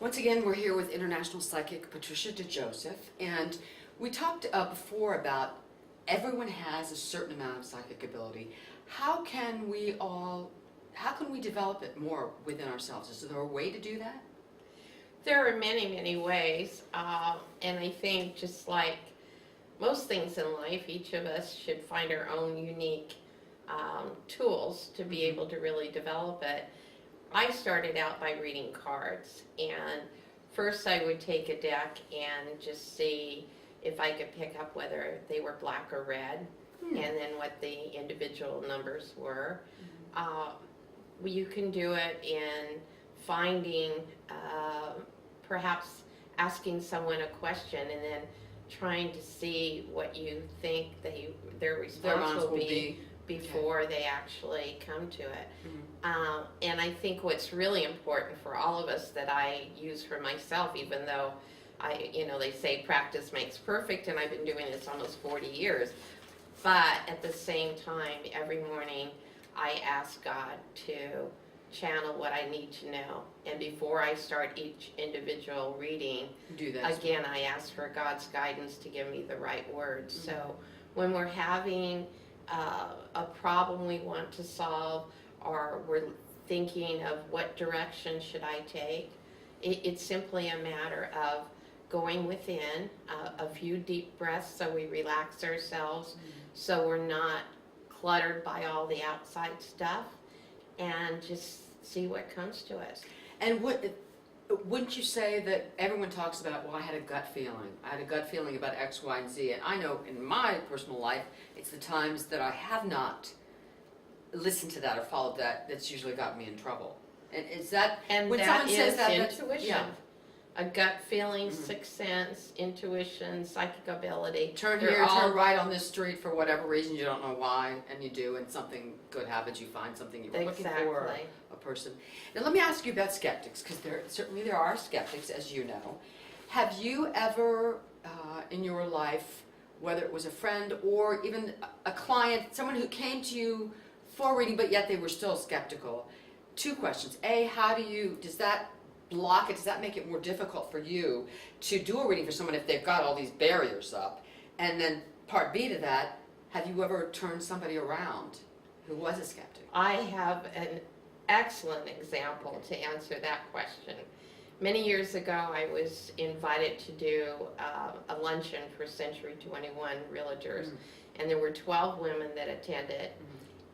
Once again, we're here with international psychic Patricia DeJoseph, and we talked before about everyone has a certain amount of psychic ability. How can we develop it more within ourselves? Is there a way to do that? There are many, many ways, and I think just like most things in life, each of us should find our own unique tools to be able to really develop it. I started out by reading cards, and first I would take a deck and just see if I could pick up whether they were black or red, and then what the individual numbers were. You can do it in finding, perhaps asking someone a question and then trying to see what you think their response will be before they actually come to it. And I think what's really important for all of us that I use for myself, even though they say practice makes perfect, and I've been doing this almost 40 years, but at the same time, every morning I ask God to channel what I need to know. And before I start each individual reading, again, I ask for God's guidance to give me the right words. So when we're having a problem we want to solve, or we're thinking of what direction should I take, it's simply a matter of going within, a few deep breaths so we relax ourselves, so we're not cluttered by all the outside stuff, and just see what comes to us. And wouldn't you say that everyone talks about, well, I had a gut feeling. I had a gut feeling about X, Y, and Z. And I know in my personal life, it's the times that I have not listened to that or followed that that's usually got me in trouble. And is that, when that someone says is that, intuition. yeah. A gut feeling, sixth sense, intuition, psychic ability. Turn here, turn right on this street for whatever reason, you don't know why, and you do, and something good happens, you find something you were looking for, a person. Now let me ask you about skeptics, because certainly there are skeptics, as you know. Have you ever, in your life, whether it was a friend or even a client, someone who came to you for reading, but yet they were still skeptical? Two questions. A, does that block it? Does that make it more difficult for you to do a reading for someone if they've got all these barriers up? And then part B to that, have you ever turned somebody around who was a skeptic? I have an excellent example to answer that question. Many years ago, I was invited to do a luncheon for Century 21 realtors, and there were 12 women that attended,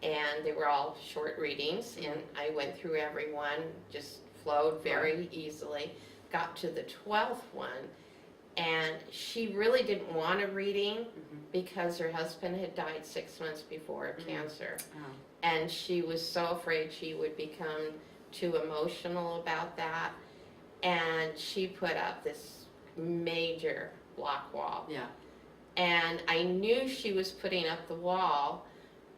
and they were all short readings, and I went through every one, just flowed very easily. Got to the 12th one, and she really didn't want a reading because her husband had died 6 months before of cancer. And she was so afraid she would become too emotional about that. And she put up this major block wall. And I knew she was putting up the wall,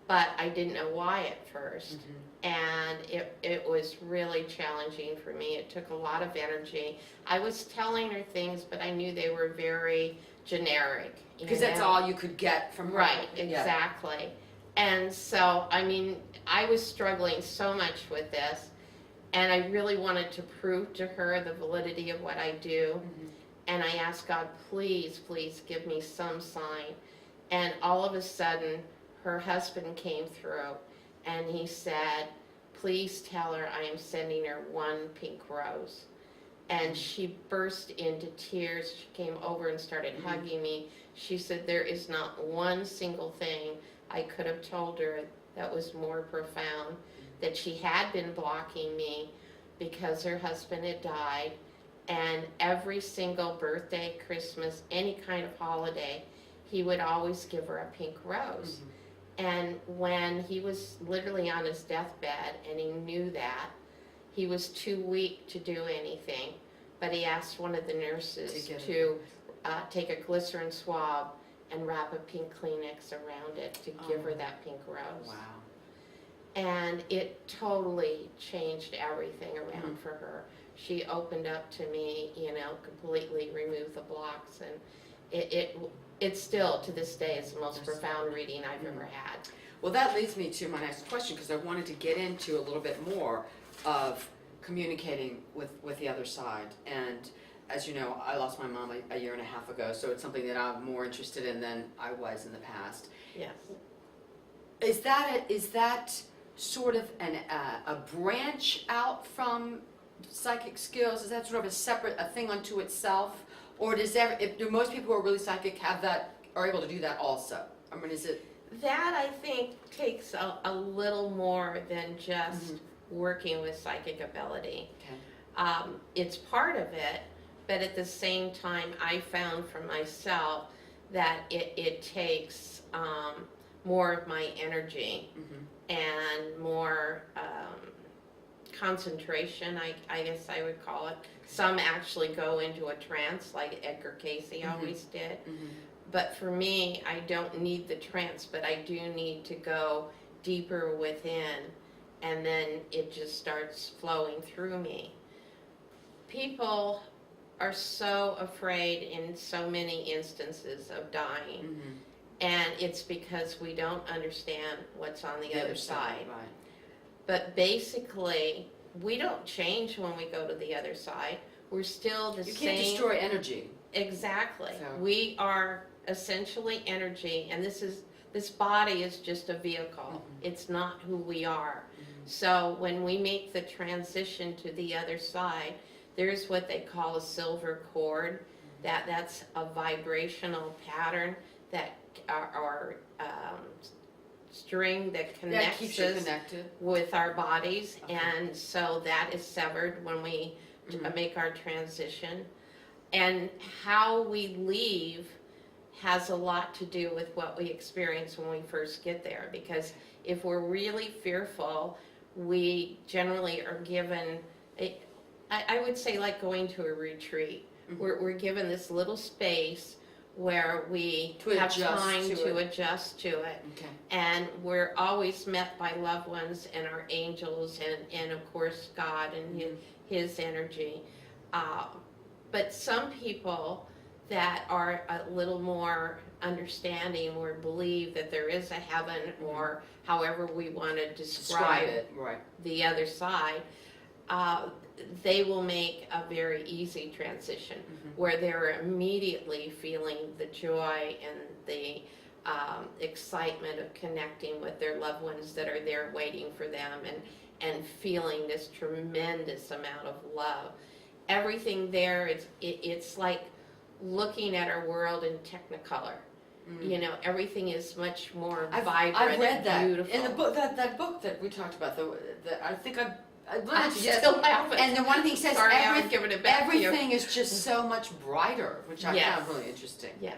but I didn't know why at first. And it was really challenging for me. It took a lot of energy. I was telling her things, but I knew they were very generic. Because that's all you could get from her. Right, exactly. And so, I was struggling so much with this, and I really wanted to prove to her the validity of what I do. And I asked God, please, please give me some sign. And all of a sudden, her husband came through, and he said, please tell her I am sending her one pink rose. And she burst into tears. She came over and started hugging me. She said there is not one single thing I could have told her that was more profound, that she had been blocking me because her husband had died, and every single birthday, Christmas, any kind of holiday, he would always give her a pink rose. And when he was literally on his deathbed and he knew that, he was too weak to do anything, but he asked one of the nurses to take a glycerin swab and wrap a pink Kleenex around it to give her that pink rose. Wow. And it totally changed everything around for her. She opened up to me, completely removed the blocks, and it still, to this day, is the most profound reading I've ever had. Well, that leads me to my next question, because I wanted to get into a little bit more of communicating with the other side. And as you know, I lost my mom a year and a half ago, so it's something that I'm more interested in than I was in the past. Yes. Is that sort of a branch out from psychic skills? Is that sort of a thing unto itself, or do most people who are really psychic are able to do that also? I mean, is it that? I think takes a little more than just working with psychic ability. Okay. It's part of it, but at the same time, I found for myself that it takes more of my energy and more concentration, I guess I would call it. Some actually go into a trance, like Edgar Cayce always did. But for me, I don't need the trance, but I do need to go deeper within, and then it just starts flowing through me. People are so afraid in so many instances of dying, and it's because we don't understand what's on the other side. Right. But basically, we don't change when we go to the other side. We're still the same. You can't destroy energy. Exactly. So. We are essentially energy, and this body is just a vehicle. It's not who we are. So when we make the transition to the other side, there's what they call a silver cord. That's a vibrational pattern that our string that connects keeps you us connected with our bodies, and so that is severed when we make our transition. And how we leave has a lot to do with what we experience when we first get there, because if we're really fearful, we generally are given I would say like going to a retreat. We're given this little space where we have time to adjust to it. Okay. And we're always met by loved ones and our angels and of course God and his energy. But some people that are a little more understanding or believe that there is a heaven or however we want to describe it, right. The other side, they will make a very easy transition where they're immediately feeling the joy and the excitement of connecting with their loved ones that are there waiting for them and feeling this tremendous amount of love. Everything there, it's like looking at our world in Technicolor. You know, everything is much more vibrant. I've read that beautiful. in the book. That book that we talked about. I think I'm still laughing. And the one thing says Sorry, I'm giving it back everything to you. is just so much brighter, which I found really interesting. Yes.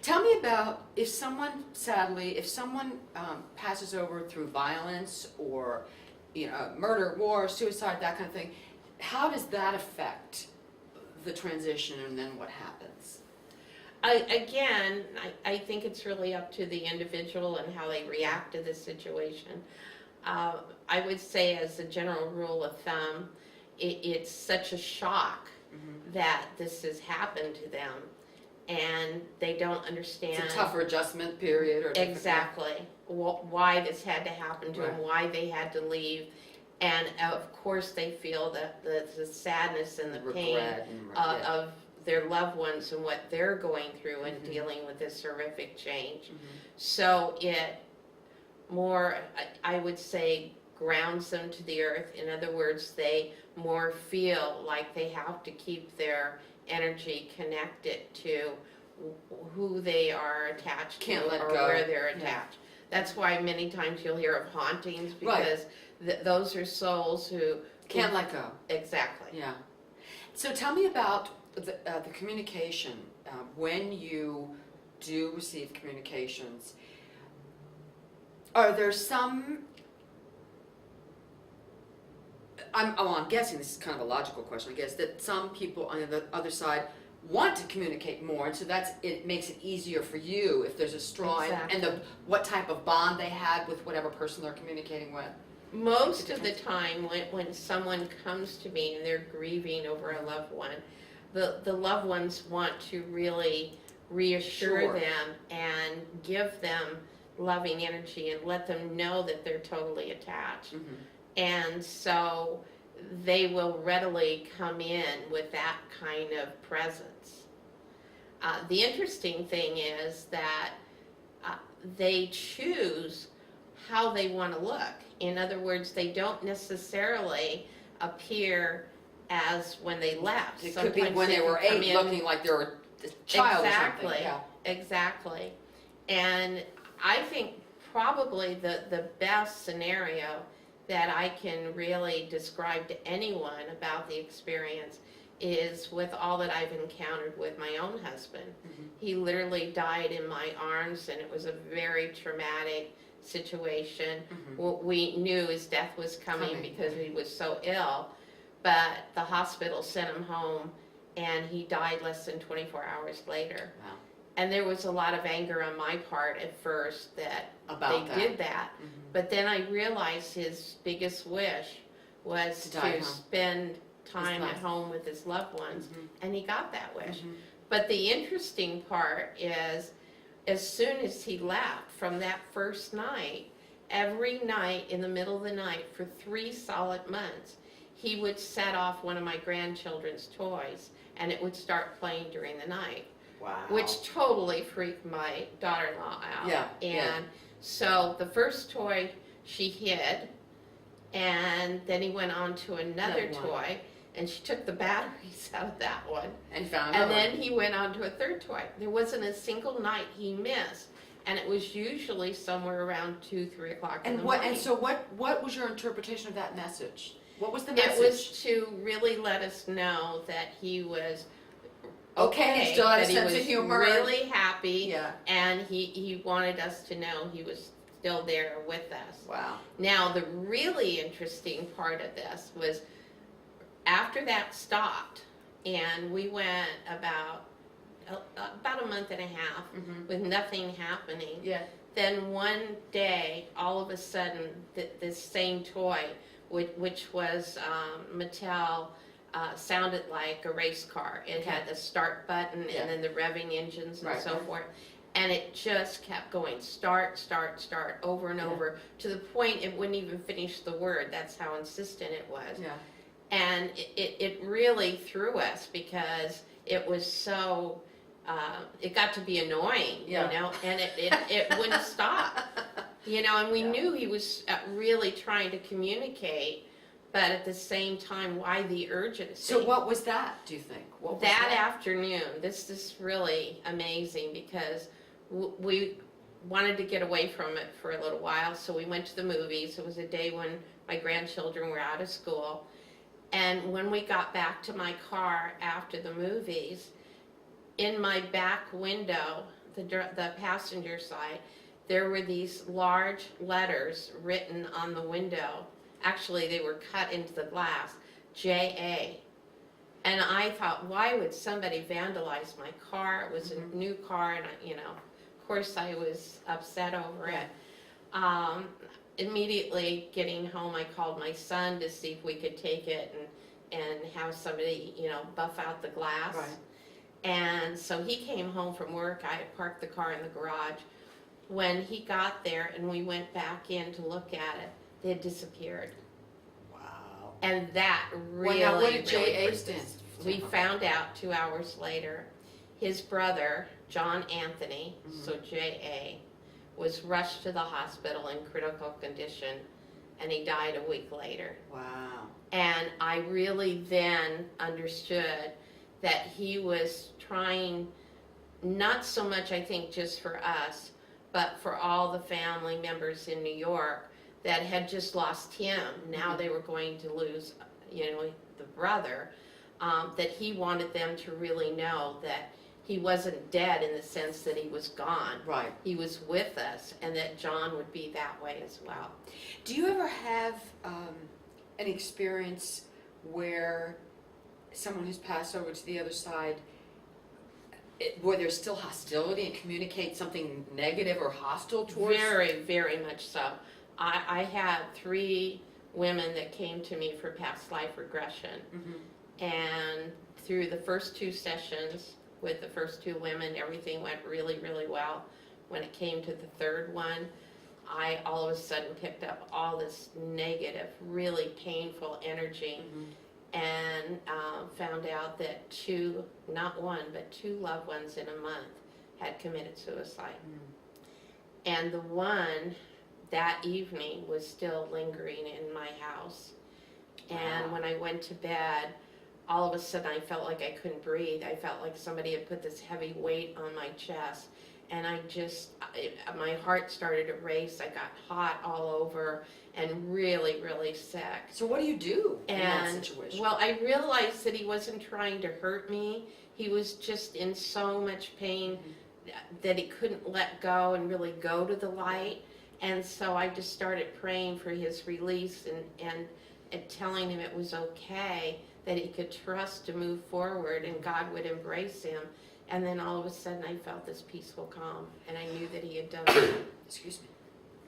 Tell me about if someone passes over through violence or murder, war, suicide, that kind of thing. How does that affect the transition, and then what happens? I think it's really up to the individual and how they react to this situation. I would say, as a general rule of thumb, it's such a shock that this has happened to them, and they don't understand. It's a tougher adjustment period, or exactly why this had to happen to them, why they had to leave, and of course they feel the sadness and the pain of their loved ones and what they're going through and dealing with this horrific change. So it more, I would say, grounds them to the earth. In other words, they more feel like they have to keep their energy connected to who they are attached to or where they're attached. That's why many times you'll hear of hauntings, because those are souls who can't let go. Exactly. Yeah. So tell me about the communication. When you do receive communications, are there some? I'm guessing this is kind of a logical question. I guess that some people on the other side want to communicate more, and so it makes it easier for you if there's a strong and what type of bond they had with whatever person they're communicating with. Most of the time, when someone comes to me and they're grieving over a loved one, the loved ones want to really reassure them and give them loving energy and let them know that they're totally attached. And so they will readily come in with that kind of presence. The interesting thing is that they choose how they want to look. In other words, they don't necessarily appear as when they left. It could be when they were 8, looking like they were a child or something. Yeah. Exactly. And I think probably the best scenario that I can really describe to anyone about the experience is with all that I've encountered with my own husband. Mm-hmm. He literally died in my arms, and it was a very traumatic situation. Mm-hmm. We knew his death was coming because he was so ill, but the hospital sent him home, and he died less than 24 hours later. Wow. And there was a lot of anger on my part at first that did that. Mm-hmm. But then I realized his biggest wish was to spend time at home with his loved ones, mm-hmm. and he got that wish. Mm-hmm. But the interesting part is, as soon as he left from that first night, every night in the middle of the night for 3 solid months, he would set off one of my grandchildren's toys, and it would start playing during the night. Wow. Which totally freaked my daughter-in-law out. Yeah. And so the first toy she hid, and then he went on to another toy, and she took the batteries out of that one. And found another. And then he went on to a third toy. There wasn't a single night he missed, and it was usually somewhere around 2, 3 o'clock in the morning. And so what was your interpretation of that message? What was the message? It was to really let us know that he was okay, still had a sense of humor, really happy, and he wanted us to know he was still there with us. Wow. Now, the really interesting part of this was after that stopped, and we went about a month and a half mm-hmm. with nothing happening. Yeah. Then one day, all of a sudden, this same toy, which was Mattel, sounded like a race car. It had the start button and then the revving engines and so forth. And it just kept going, start, over and over, to the point it wouldn't even finish the word. That's how insistent it was. Yeah. And it really threw us because it was so, it got to be annoying, you know, and it wouldn't stop. You know, and we knew he was really trying to communicate, but at the same time, why the urgency? So what was that, do you think? What was that afternoon, this is really amazing because we wanted to get away from it for a little while, so we went to the movies. It was a day when my grandchildren were out of school. And when we got back to my car after the movies, in my back window, the passenger side, there were these large letters written on the window. Actually, they were cut into the glass, J.A. And I thought, why would somebody vandalize my car? It was a new car, and of course I was upset over it. Immediately getting home, I called my son to see if we could take it and have somebody, buff out the glass. Right. And so he came home from work. I had parked the car in the garage. When he got there and we went back in to look at it, they had disappeared. Wow. And that really, what did J.A. stand for? We found out 2 hours later. His brother, John Anthony, so J.A., was rushed to the hospital in critical condition, and he died a week later. Wow. And I really then understood that he was trying, not so much I think just for us, but for all the family members in New York that had just lost him. Now they were going to lose, the brother, that he wanted them to really know that he wasn't dead in the sense that he was gone. Right. He was with us, and that John would be that way as well. Do you ever have an experience where someone who's passed over to the other side, where there's still hostility and communicate something negative or hostile towards? Very, very much so. I had 3 women that came to me for past life regression. Mm-hmm. And through the first 2 sessions, with the first 2 women, everything went really, really well. When it came to the third one, I all of a sudden picked up all this negative, really painful energy, and found out that not one, but two loved ones in a month had committed suicide. And the one that evening was still lingering in my house. And when I went to bed, all of a sudden I felt like I couldn't breathe. I felt like somebody had put this heavy weight on my chest. And my heart started to race. I got hot all over and really, really sick. So what do you do in that situation? Well, I realized that he wasn't trying to hurt me. He was just in so much pain that he couldn't let go and really go to the light. And so I just started praying for his release and telling him it was okay, that he could trust to move forward and God would embrace him. And then all of a sudden I felt this peaceful calm, and I knew that he had done it. Excuse me.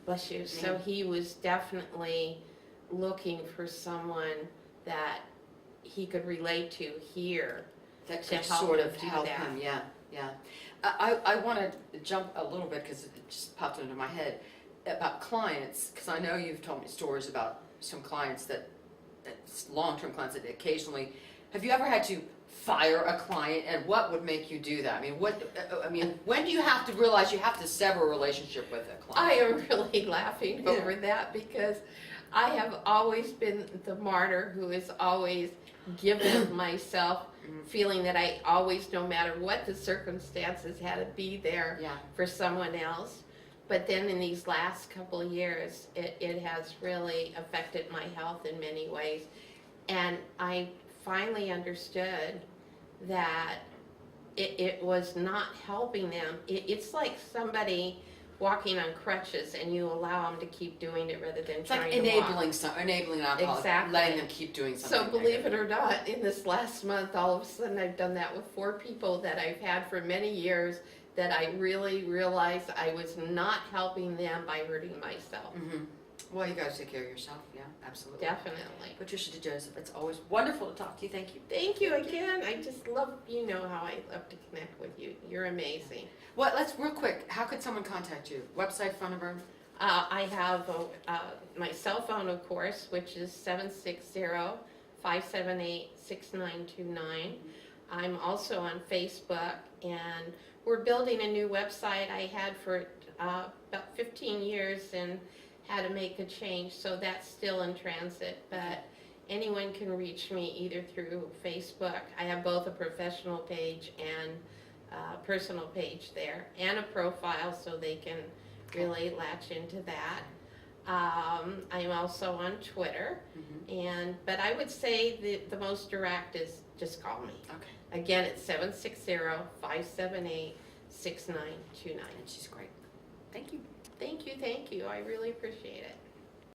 Bless you. So he was definitely looking for someone that he could relate to here That to could help sort him of do help that. him, yeah. I want to jump a little bit because it just popped into my head about clients, because I know you've told me stories about some clients that's long-term clients that occasionally, have you ever had to fire a client, and what would make you do that? I mean, when do you have to realize you have to sever a relationship with a client? I am really laughing over that because I have always been the martyr who has always given myself, feeling that I always, no matter what the circumstances, had to be there for someone else. But then in these last couple of years, it has really affected my health in many ways. And I finally understood that it was not helping them. It's like somebody walking on crutches and you allow them to keep doing it rather than trying to walk. Enabling alcohol, Exactly. letting them keep doing something. So believe it or not, in this last month, all of a sudden I've done that with 4 people that I've had for many years, that I really realized I was not helping them by hurting myself. Well, you got to take care of yourself. Yeah, absolutely. Definitely. Patricia DeJoseph, it's always wonderful to talk to you. Thank you. Thank you again. I just love, you know how I love to connect with you. You're amazing. Well, let's real quick. How could someone contact you? Website, phone number? I have my cell phone, of course, which is 760-578-6929. I'm also on Facebook, and we're building a new website I had for about 15 years and had to make a change, so that's still in transit. But anyone can reach me either through Facebook. I have both a professional page and a personal page there, and a profile, so they can really latch into that. I'm also on Twitter, but I would say the most direct is just call me. Okay. Again, it's 760-578-6929. And she's great. Thank you. Thank you. I really appreciate it.